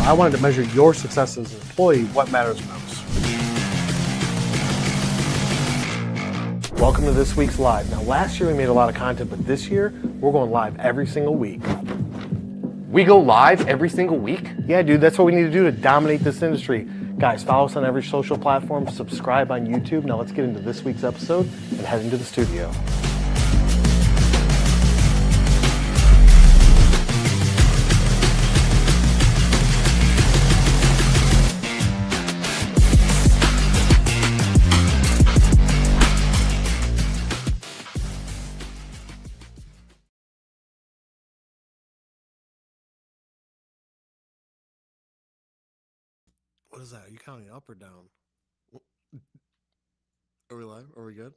I wanted to measure your success as an employee, what matters most. Welcome to this week's live. Now, last year we made a lot of content, but this year we're going live every single week. We go live every single week? Yeah, dude, that's what we need to do to dominate this industry. Guys, follow us on every social platform, subscribe on YouTube. Now let's get into this week's episode and head into the studio. What is that? Are you counting up or down? Are we live? Are we good?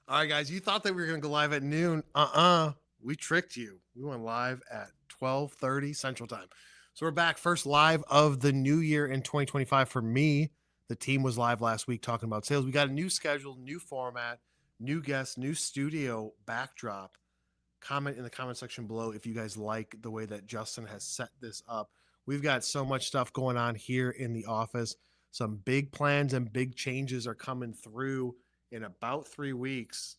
All right, guys. You thought that we were going to go live at noon. We tricked you. We went live at 12:30 Central Time. So we're back. First live of the new year in 2025 for me. The team was live last week talking about sales. We got a new schedule, new format, new guests, new studio backdrop. Comment in the comment section below if you guys like the way that Justin has set this up. We've got so much stuff going on here in the office. Some big plans and big changes are coming through in about 3 weeks.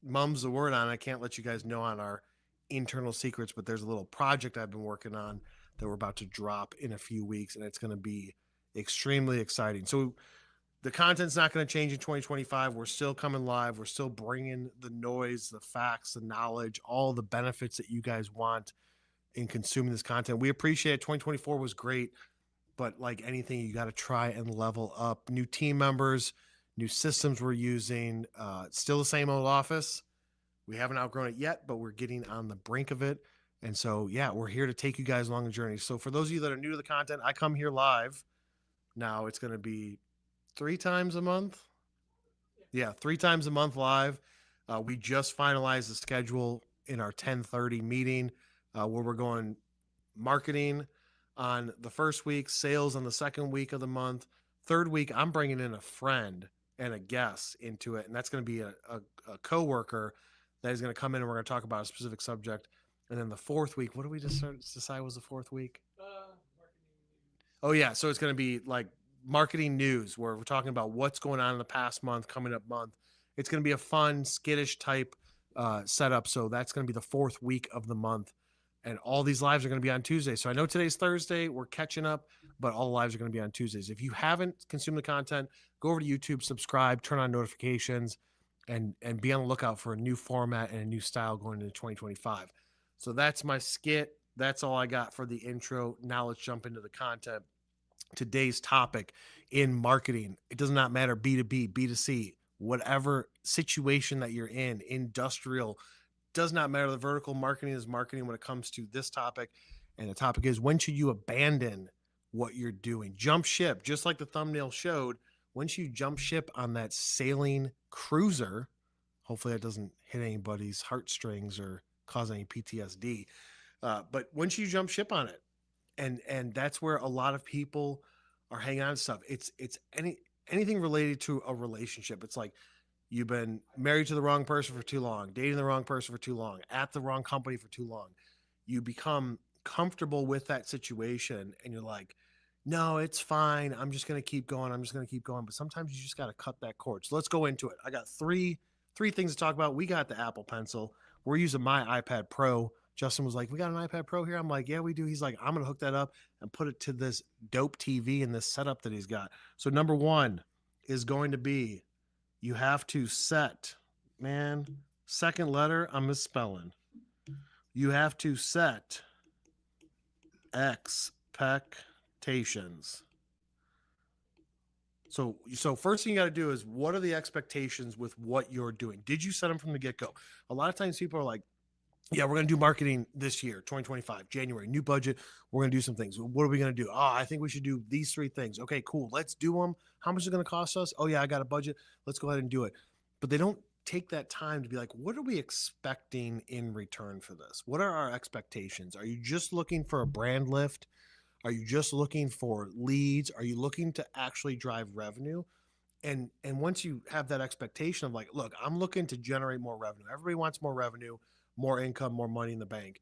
Mum's the word on. I can't let you guys know on our internal secrets, but there's a little project I've been working on that we're about to drop in a few weeks, and it's going to be extremely exciting. So the content's not going to change in 2025. We're still coming live. We're still bringing the noise, the facts, the knowledge, all the benefits that you guys want in consuming this content. We appreciate it. 2024 was great, but like anything, you got to try and level up. New team members, new systems we're using, still the same old office. We haven't outgrown it yet, but we're getting on the brink of it. And so, yeah, we're here to take you guys along the journey. So for those of you that are new to the content, I come here live. Now it's going to be 3 times a month. Yeah, 3 times a month live. We just finalized the schedule in our 10:30 meeting where we're going marketing on the first week, sales on the second week of the month. Third week, I'm bringing in a friend and a guest into it, and that's going to be a coworker that is going to come in and we're going to talk about a specific subject. And then the fourth week, what did we just decide was the fourth week? Oh, yeah. So it's going to be like marketing news where we're talking about what's going on in the past month, coming up month. It's going to be a fun, skittish type setup. So that's going to be the fourth week of the month. And all these lives are going to be on Tuesday. So I know today's Thursday. We're catching up, but all the lives are going to be on Tuesdays. If you haven't consumed the content, go over to YouTube, subscribe, turn on notifications, and be on the lookout for a new format and a new style going into 2025. So that's my skit. That's all I got for the intro. Now let's jump into the content. Today's topic in marketing. It does not matter B2B, B2C, whatever situation that you're in, industrial, does not matter. The vertical marketing is marketing when it comes to this topic. And the topic is, when should you abandon what you're doing? Jump ship, just like the thumbnail showed. When should you jump ship on that sailing cruiser? Hopefully that doesn't hit anybody's heartstrings or cause any PTSD. But when should you jump ship on it? And that's where a lot of people are hanging on to stuff. It's anything related to a relationship. It's like, you've been married to the wrong person for too long, dating the wrong person for too long, at the wrong company for too long. You become comfortable with that situation and you're like, no, it's fine. I'm just going to keep going. I'm just going to keep going. But sometimes you just got to cut that cord. So let's go into it. I got three things to talk about. We got the Apple Pencil. We're using my iPad Pro. Justin was like, we got an iPad Pro here. I'm like, yeah, we do. He's like, I'm going to hook that up and put it to this dope TV and this setup that he's got. So number 1 is going to be, you have to set, second letter, I'm misspelling. You have to set expectations. So first thing you got to do is, what are the expectations with what you're doing? Did you set them from the get-go? A lot of times people are like, yeah, we're going to do marketing this year, 2025, January, new budget. We're going to do some things. What are we going to do? Oh, I think we should do these 3 things. Okay, cool. Let's do them. How much is it going to cost us? Oh, yeah, I got a budget. Let's go ahead and do it. But they don't take that time to be like, what are we expecting in return for this? What are our expectations? Are you just looking for a brand lift? Are you just looking for leads? Are you looking to actually drive revenue? And once you have that expectation of like, look, I'm looking to generate more revenue. Everybody wants more revenue, more income, more money in the bank.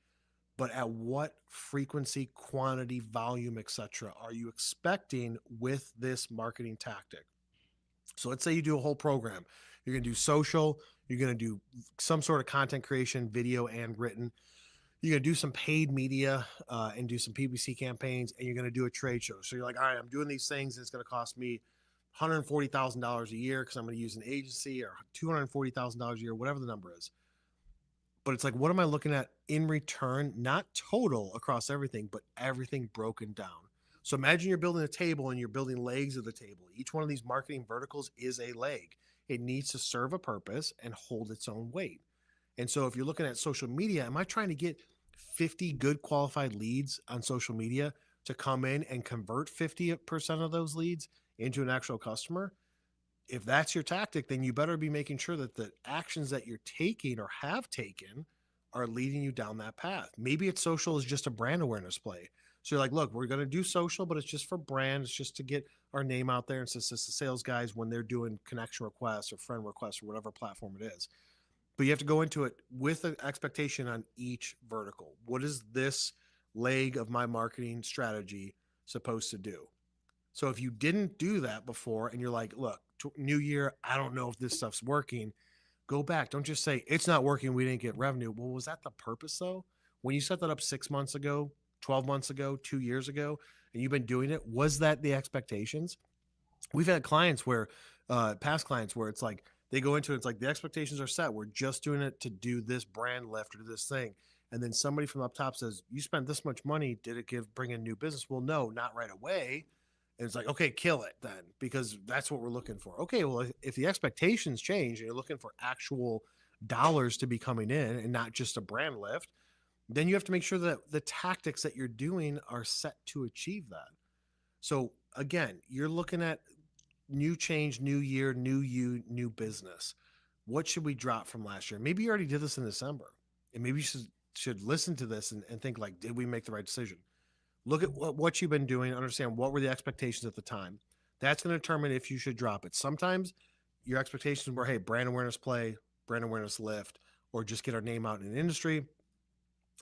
but at what frequency, quantity, volume, etc. are you expecting with this marketing tactic? So let's say you do a whole program. You're going to do social, you're going to do some sort of content creation, video and written. You're going to do some paid media and do some PPC campaigns, and you're going to do a trade show. So you're like, all right, I'm doing these things, and it's going to cost me $140,000 a year because I'm going to use an agency, or $240,000 a year, whatever the number is. But it's like, what am I looking at in return? Not total across everything, but everything broken down. So imagine you're building a table and you're building legs of the table. Each one of these marketing verticals is a leg. It needs to serve a purpose and hold its own weight. And so if you're looking at social media, am I trying to get 50 good qualified leads on social media to come in and convert 50% of those leads into an actual customer? If that's your tactic, then you better be making sure that the actions that you're taking or have taken are leading you down that path. Maybe it's social is just a brand awareness play. So you're like, look, we're going to do social, but it's just for brand. It's just to get our name out there. And since it's the sales guys, when they're doing connection requests or friend requests or whatever platform it is, but you have to go into it with an expectation on each vertical. What is this leg of my marketing strategy supposed to do? So if you didn't do that before and you're like, look, new year, I don't know if this stuff's working, go back. Don't just say it's not working, we didn't get revenue. Well, was that the purpose though? When you set that up 6 months ago, 12 months ago, 2 years ago, and you've been doing it, was that the expectations? We've had clients where, past clients where it's like they go into it, it's like the expectations are set. We're just doing it to do this brand lift or this thing. And then somebody from up top says, you spent this much money. Did it bring in new business? Well, no, not right away. And it's like, okay, kill it then, because that's what we're looking for. Okay, well, if the expectations change and you're looking for actual dollars to be coming in and not just a brand lift, then you have to make sure that the tactics that you're doing are set to achieve that. So again, you're looking at new change, new year, new you, new business. What should we drop from last year? Maybe you already did this in December, and maybe you should listen to this and think like, did we make the right decision? Look at what you've been doing, understand what were the expectations at the time. That's going to determine if you should drop it. Sometimes your expectations were, hey, brand awareness play, brand awareness lift, or just get our name out in an industry.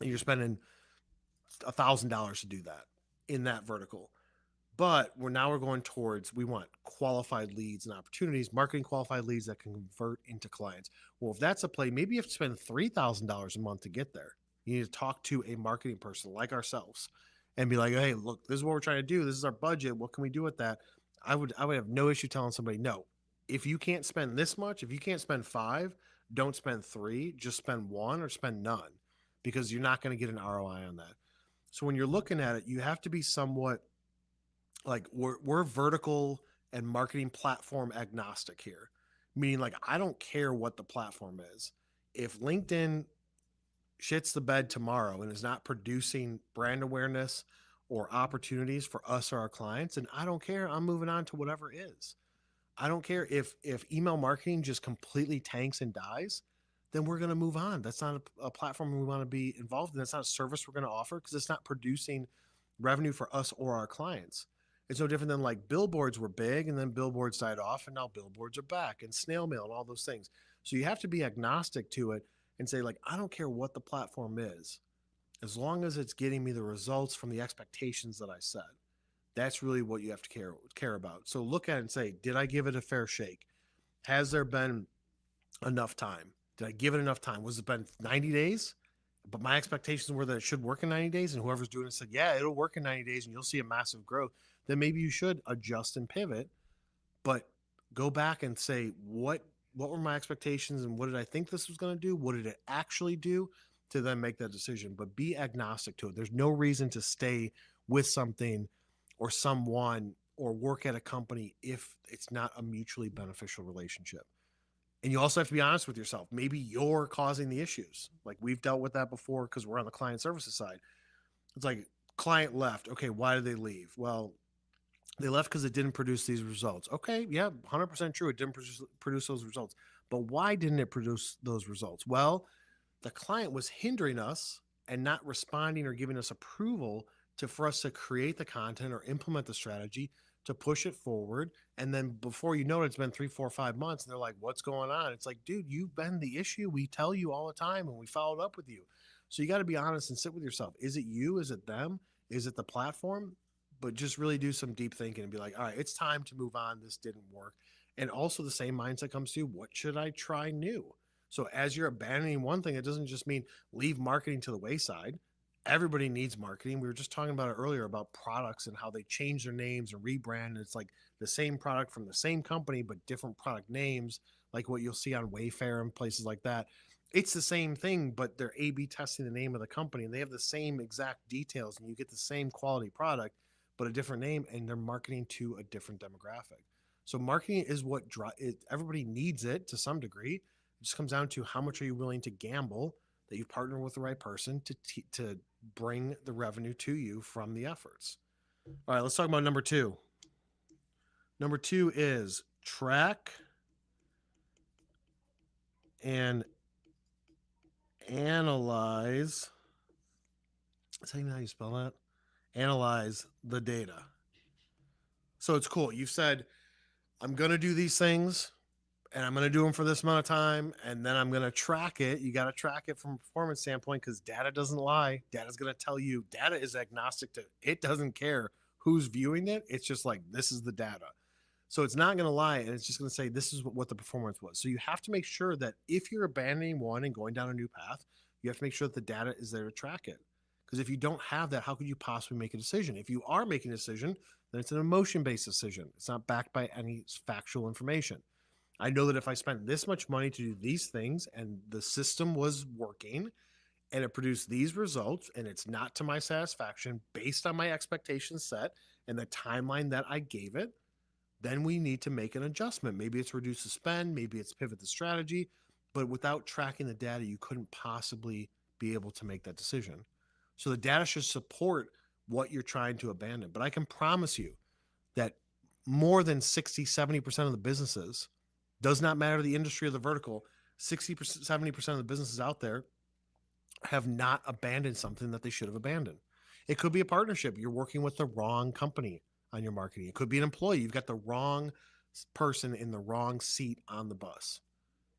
And you're spending $1,000 to do that in that vertical. But we're going towards, we want qualified leads and opportunities, marketing qualified leads that can convert into clients. Well, if that's a play, maybe you have to spend $3,000 a month to get there. You need to talk to a marketing person like ourselves and be like, hey, look, this is what we're trying to do. This is our budget. What can we do with that? I would have no issue telling somebody, no, if you can't spend this much, if you can't spend 5, don't spend 3, just spend 1 or spend none, because you're not going to get an ROI on that. So when you're looking at it, you have to be somewhat like, we're vertical and marketing platform agnostic here, meaning like, I don't care what the platform is. If LinkedIn shits the bed tomorrow and is not producing brand awareness or opportunities for us or our clients, and I don't care, I'm moving on to whatever is. I don't care if email marketing just completely tanks and dies, then we're going to move on. That's not a platform we want to be involved in. That's not a service we're going to offer, because it's not producing revenue for us or our clients. It's no different than like billboards were big and then billboards died off and now billboards are back, and snail mail and all those things. So you have to be agnostic to it and say, like, I don't care what the platform is, as long as it's getting me the results from the expectations that I set. That's really what you have to care about. So look at it and say, did I give it a fair shake? Has there been enough time? Did I give it enough time? Was it been 90 days? But my expectations were that it should work in 90 days, and whoever's doing it said, yeah, it'll work in 90 days and you'll see a massive growth. Then maybe you should adjust and pivot, but go back and say, what were my expectations and what did I think this was going to do? What did it actually do, to then make that decision? But be agnostic to it. There's no reason to stay with something or someone or work at a company if it's not a mutually beneficial relationship. And you also have to be honest with yourself. Maybe you're causing the issues. Like, we've dealt with that before because we're on the client services side. It's like, client left. Okay, why did they leave? Well, they left because it didn't produce these results. Okay, yeah, 100% true. It didn't produce those results. But why didn't it produce those results? Well, the client was hindering us and not responding or giving us approval for us to create the content or implement the strategy to push it forward. And then before you know it, it's been 3, 4, 5 months. And they're like, what's going on? It's like, dude, you've been the issue. We tell you all the time and we followed up with you. So you got to be honest and sit with yourself. Is it you? Is it them? Is it the platform? But just really do some deep thinking and be like, all right, it's time to move on. This didn't work. And also the same mindset comes to what should I try new? So as you're abandoning one thing, it doesn't just mean leave marketing to the wayside. Everybody needs marketing. We were just talking about it earlier about products and how they change their names and rebrand. And it's like the same product from the same company, but different product names, like what you'll see on Wayfair and places like that. It's the same thing, but they're A/B testing the name of the company and they have the same exact details and you get the same quality product, but a different name, and they're marketing to a different demographic. So marketing is what everybody needs it to some degree. It just comes down to how much are you willing to gamble that you partner with the right person to bring the revenue to you from the efforts. All right, let's talk about number 2. Number 2 is track and analyze. Is that even how you spell that? Analyze the data. So it's cool. You've said, I'm going to do these things and I'm going to do them for this amount of time. And then I'm going to track it. You got to track it from a performance standpoint because data doesn't lie. Data's going to tell you. Data is agnostic to, it doesn't care who's viewing it. It's just like, this is the data. So it's not going to lie. And it's just going to say, this is what the performance was. So you have to make sure that if you're abandoning one and going down a new path, you have to make sure that the data is there to track it. Because if you don't have that, how could you possibly make a decision? If you are making a decision, then it's an emotion-based decision. It's not backed by any factual information. I know that if I spent this much money to do these things and the system was working and it produced these results and it's not to my satisfaction based on my expectations set and the timeline that I gave it, then we need to make an adjustment. Maybe it's reduce the spend, maybe it's pivot the strategy, but without tracking the data, you couldn't possibly be able to make that decision. So the data should support what you're trying to abandon. But I can promise you that more than 60, 70% of the businesses, does not matter the industry or the vertical, 60%, 70% of the businesses out there have not abandoned something that they should have abandoned. It could be a partnership. You're working with the wrong company on your marketing. It could be an employee. You've got the wrong person in the wrong seat on the bus.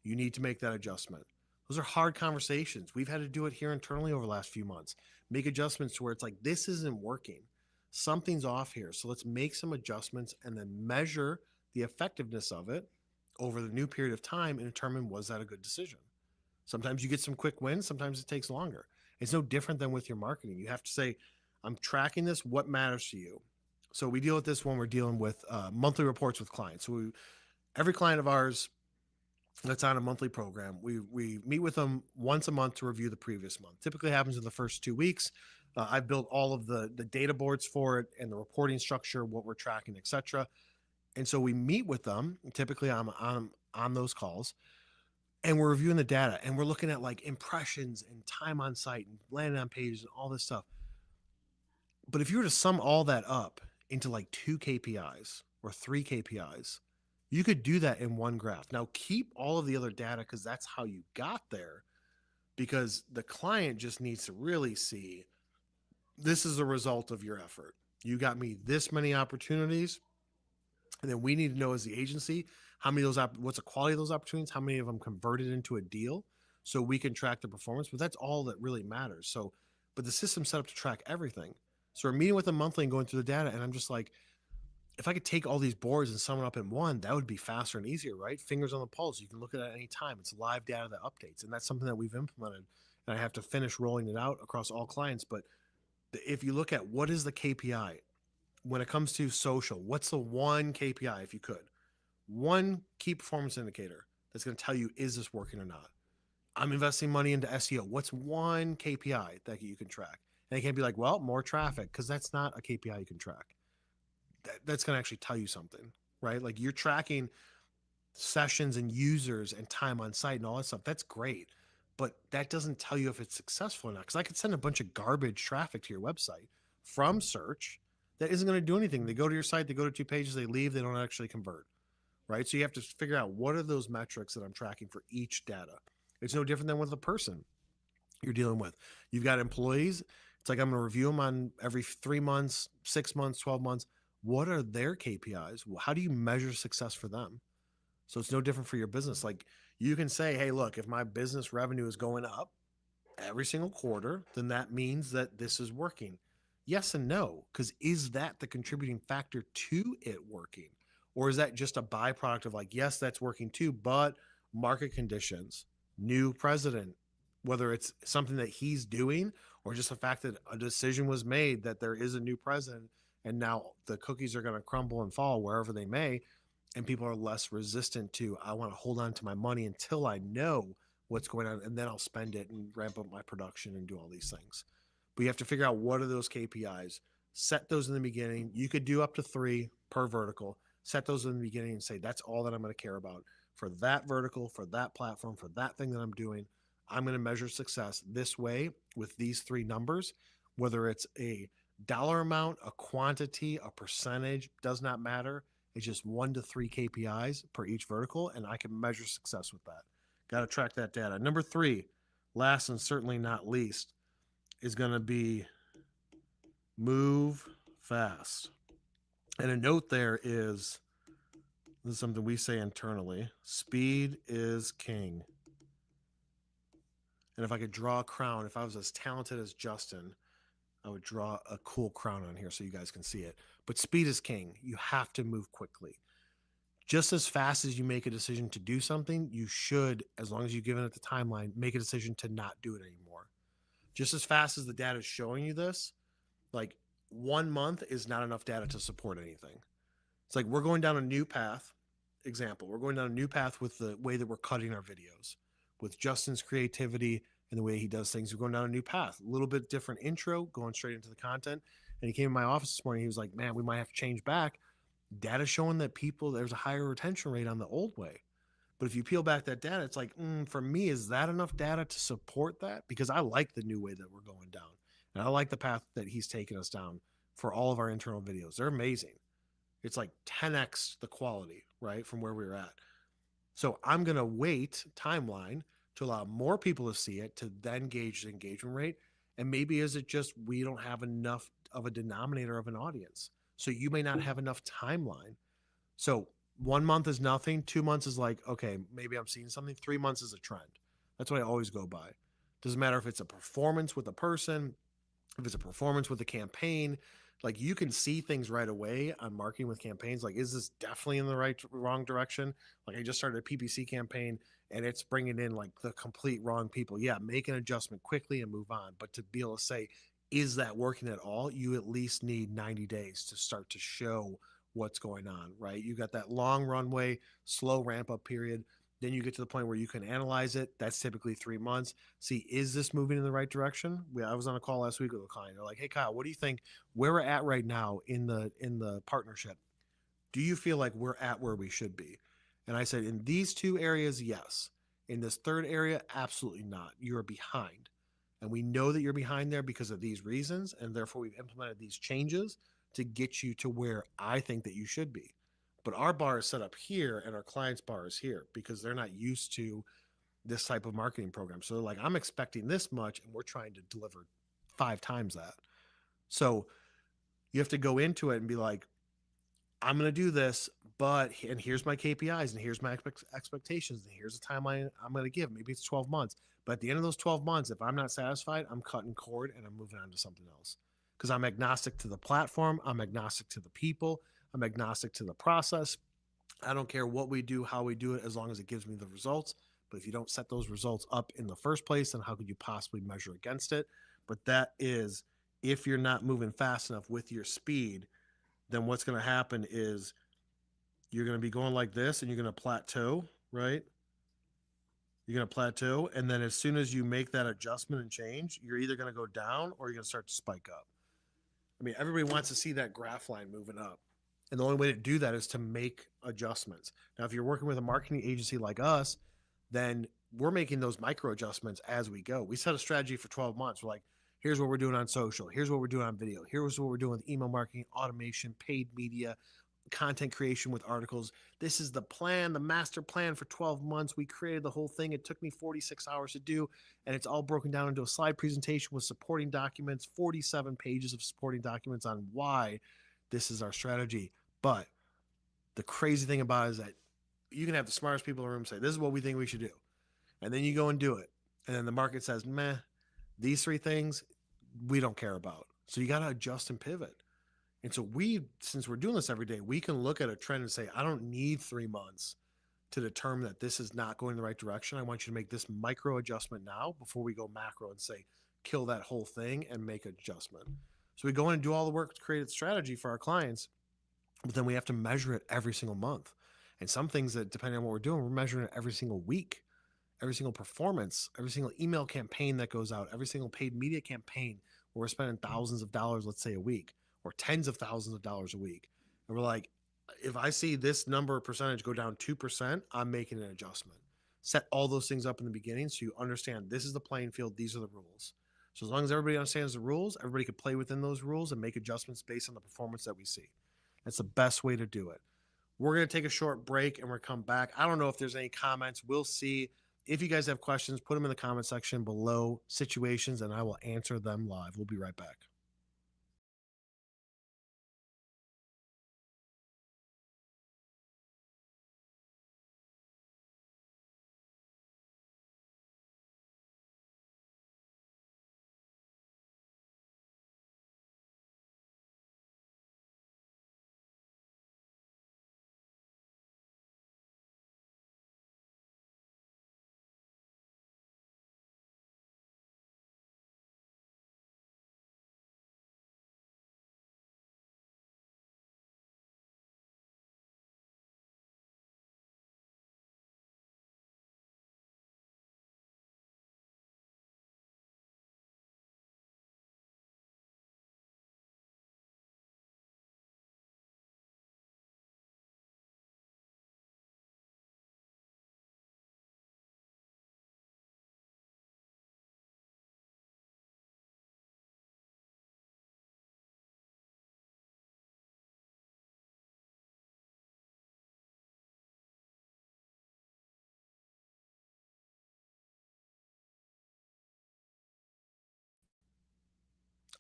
You need to make that adjustment. Those are hard conversations. We've had to do it here internally over the last few months. Make adjustments to where it's like, this isn't working. Something's off here. So let's make some adjustments and then measure the effectiveness of it over the new period of time and determine, was that a good decision? Sometimes you get some quick wins. Sometimes it takes longer. It's no different than with your marketing. You have to say, I'm tracking this. What matters to you? So we deal with this when we're dealing with monthly reports with clients. So every client of ours that's on a monthly program, we meet with them once a month to review the previous month. Typically happens in the first 2 weeks. I've built all of the data boards for it and the reporting structure, what we're tracking, etc. And so we meet with them. Typically I'm on those calls and we're reviewing the data and we're looking at like impressions and time on site and landing on pages and all this stuff. But if you were to sum all that up into like 2 KPIs or 3 KPIs, you could do that in one graph. Now keep all of the other data because that's how you got there, because the client just needs to really see this is a result of your effort. You got me this many opportunities. And then we need to know as the agency, how many of those, what's the quality of those opportunities, how many of them converted into a deal so we can track the performance. But that's all that really matters. So, but the system's set up to track everything. So we're meeting with them monthly and going through the data. And I'm just like, if I could take all these boards and sum it up in one, that would be faster and easier, right? Fingers on the pulse. You can look at it at any time. It's live data that updates. And that's something that we've implemented. And I have to finish rolling it out across all clients. But if you look at what is the KPI when it comes to social, what's the one KPI, if you could? One key performance indicator that's going to tell you, is this working or not? I'm investing money into SEO. What's one KPI that you can track? And it can't be like, well, more traffic, because that's not a KPI you can track. That's going to actually tell you something, right? Like you're tracking sessions and users and time on site and all that stuff. That's great. But that doesn't tell you if it's successful or not. Because I could send a bunch of garbage traffic to your website from search that isn't going to do anything. They go to your site, they go to 2 pages, they leave, they don't actually convert, right? So you have to figure out, what are those metrics that I'm tracking for each data? It's no different than with a person you're dealing with. You've got employees. It's like, I'm going to review them on every 3 months, 6 months, 12 months. What are their KPIs? How do you measure success for them? So it's no different for your business. Like you can say, hey, look, if my business revenue is going up every single quarter, then that means that this is working. Yes and no, because is that the contributing factor to it working? Or is that just a byproduct of like, yes, that's working too, but market conditions, new president, whether it's something that he's doing or just the fact that a decision was made that there is a new president and now the cookies are going to crumble and fall wherever they may, and people are less resistant to, I want to hold on to my money until I know what's going on, and then I'll spend it and ramp up my production and do all these things. But you have to figure out what are those KPIs, set those in the beginning. You could do up to 3 per vertical, set those in the beginning and say that's all that I'm going to care about for that vertical, for that platform, for that thing that I'm doing. I'm going to measure success this way with these 3 numbers, whether it's a dollar amount, a quantity, a percentage, does not matter. It's just 1 to 3 KPIs per each vertical, and I can measure success with that. Got to track that data. Number 3, last and certainly not least, is going to be move fast. And a note there is, this is something we say internally, speed is king. And if I could draw a crown, if I was as talented as Justin, I would draw a cool crown on here so you guys can see it. But speed is king. You have to move quickly. Just as fast as you make a decision to do something, you should, as long as you've given it the timeline, make a decision to not do it anymore. Just as fast as the data is showing you this, like 1 month is not enough data to support anything. It's like we're going down a new path. Example, we're going down a new path with the way that we're cutting our videos, with Justin's creativity and the way he does things. We're going down a new path, a little bit different intro, going straight into the content. And he came in my office this morning. He was like, man, we might have to change back. Data showing that people, there's a higher retention rate on the old way. But if you peel back that data, it's like, for me, is that enough data to support that? Because I like the new way that we're going down. And I like the path that he's taken us down for all of our internal videos. They're amazing. It's like 10x the quality, right, from where we were at. So I'm going to wait timeline to allow more people to see it to then gauge the engagement rate. And maybe is it just we don't have enough of a denominator of an audience. So you may not have enough timeline. So 1 month is nothing. 2 months is like, okay, maybe I'm seeing something. 3 months is a trend. That's what I always go by. Doesn't matter if it's a performance with a person, if it's a performance with a campaign. Like you can see things right away on marketing with campaigns. Like, is this definitely in the wrong direction? Like I just started a PPC campaign and it's bringing in like the complete wrong people. Yeah, make an adjustment quickly and move on. But to be able to say, is that working at all? You at least need 90 days to start to show what's going on, right? You got that long runway, slow ramp up period. Then you get to the point where you can analyze it. That's typically 3 months. See, is this moving in the right direction? I was on a call last week with a client. They're like, "Hey, Kyle, what do you think where we're at right now in the partnership? Do you feel like we're at where we should be?" And I said, in these 2 areas, yes. In this third area, absolutely not. You're behind. And we know that you're behind there because of these reasons. And therefore, we've implemented these changes to get you to where I think that you should be. But our bar is set up here and our client's bar is here because they're not used to this type of marketing program. So they're like, I'm expecting this much and we're trying to deliver 5 times that. So you have to go into it and be like, I'm going to do this, and here's my KPIs and here's my expectations and here's the timeline I'm going to give. Maybe it's 12 months, but at the end of those 12 months, if I'm not satisfied, I'm cutting cord and I'm moving on to something else because I'm agnostic to the platform. I'm agnostic to the people. I'm agnostic to the process. I don't care what we do, how we do it, as long as it gives me the results. But if you don't set those results up in the first place, then how could you possibly measure against it? But that is, if you're not moving fast enough with your speed, then what's going to happen is you're going to be going like this and you're going to plateau, right? You're going to plateau. And then as soon as you make that adjustment and change, you're either going to go down or you're going to start to spike up. I mean, everybody wants to see that graph line moving up. And the only way to do that is to make adjustments. Now, if you're working with a marketing agency like us, then we're making those micro adjustments as we go. We set a strategy for 12 months. We're like, here's what we're doing on social. Here's what we're doing on video. Here's what we're doing with email marketing, automation, paid media, content creation with articles. This is the plan, the master plan for 12 months. We created the whole thing. It took me 46 hours to do, and it's all broken down into a slide presentation with supporting documents, 47 pages of supporting documents on why this is our strategy. But the crazy thing about it is that you can have the smartest people in the room say, this is what we think we should do. And then you go and do it. And then the market says, meh. These three things we don't care about. So you got to adjust and pivot. And so since we're doing this every day, we can look at a trend and say, I don't need 3 months to determine that this is not going in the right direction. I want you to make this micro adjustment now before we go macro and say, kill that whole thing and make an adjustment. So we go in and do all the work to create a strategy for our clients, but then we have to measure it every single month. And some things that, depending on what we're doing, we're measuring it every single week, every single performance, every single email campaign that goes out, every single paid media campaign where we're spending thousands of dollars, let's say a week, or tens of thousands of dollars a week. And we're like, if I see this number of percentage go down 2%, I'm making an adjustment. Set all those things up in the beginning so you understand this is the playing field, these are the rules. So as long as everybody understands the rules, everybody can play within those rules and make adjustments based on the performance that we see. That's the best way to do it. We're going to take a short break and we're come back. I don't know if there's any comments. We'll see. If you guys have questions, put them in the comment section below situations and I will answer them live. We'll be right back.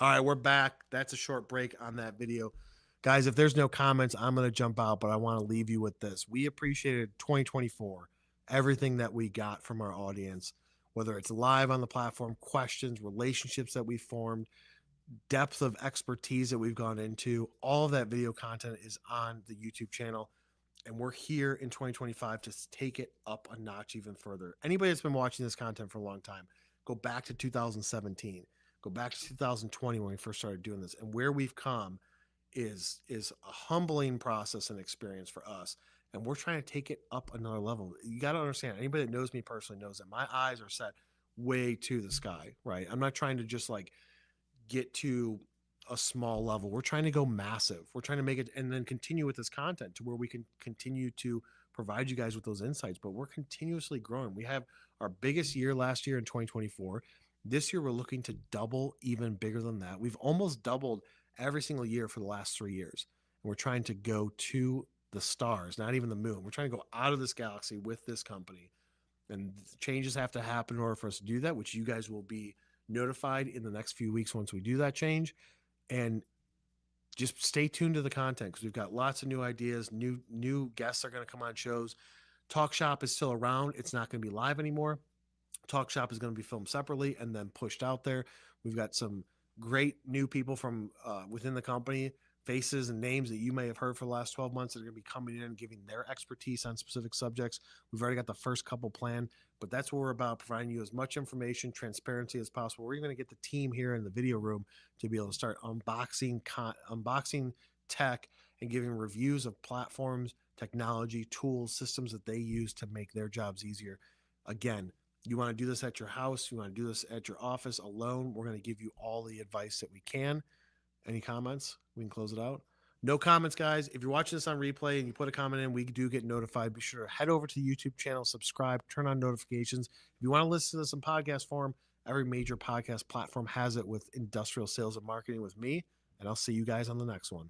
All right, we're back. That's a short break on that video. Guys, if there's no comments, I'm going to jump out, but I want to leave you with this. We appreciated 2024, everything that we got from our audience, whether it's live on the platform, questions, relationships that we formed, depth of expertise that we've gone into. All of that video content is on the YouTube channel. And we're here in 2025 to take it up a notch even further. Anybody that's been watching this content for a long time, go back to 2017, go back to 2020 when we first started doing this, and where we've come is a humbling process and experience for us. And we're trying to take it up another level. You got to understand, anybody that knows me personally knows that my eyes are set way to the sky, right? I'm not trying to just like get to a small level. We're trying to go massive. We're trying to make it and then continue with this content to where we can continue to provide you guys with those insights. But we're continuously growing. We have our biggest year last year in 2024. This year, we're looking to double, even bigger than that. We've almost doubled every single year for the last 3 years. And we're trying to go to the stars, not even the moon. We're trying to go out of this galaxy with this company. And changes have to happen in order for us to do that, which you guys will be notified in the next few weeks once we do that change. And just stay tuned to the content because we've got lots of new ideas. New guests are going to come on shows. Talk Shop is still around. It's not going to be live anymore. Talk Shop is going to be filmed separately and then pushed out there. We've got some great new people from within the company, faces and names that you may have heard for the last 12 months that are going to be coming in and giving their expertise on specific subjects. We've already got the first couple planned, but that's what we're about, providing you as much information, transparency as possible. We're even going to get the team here in the video room to be able to start unboxing tech and giving reviews of platforms, technology, tools, systems that they use to make their jobs easier. Again, you want to do this at your house, you want to do this at your office alone, we're going to give you all the advice that we can. Any comments? We can close it out. No comments, guys. If you're watching this on replay and you put a comment in, we do get notified. Be sure to head over to the YouTube channel, subscribe, turn on notifications. If you want to listen to this in podcast form, every major podcast platform has it with industrial sales and marketing with me. And I'll see you guys on the next one.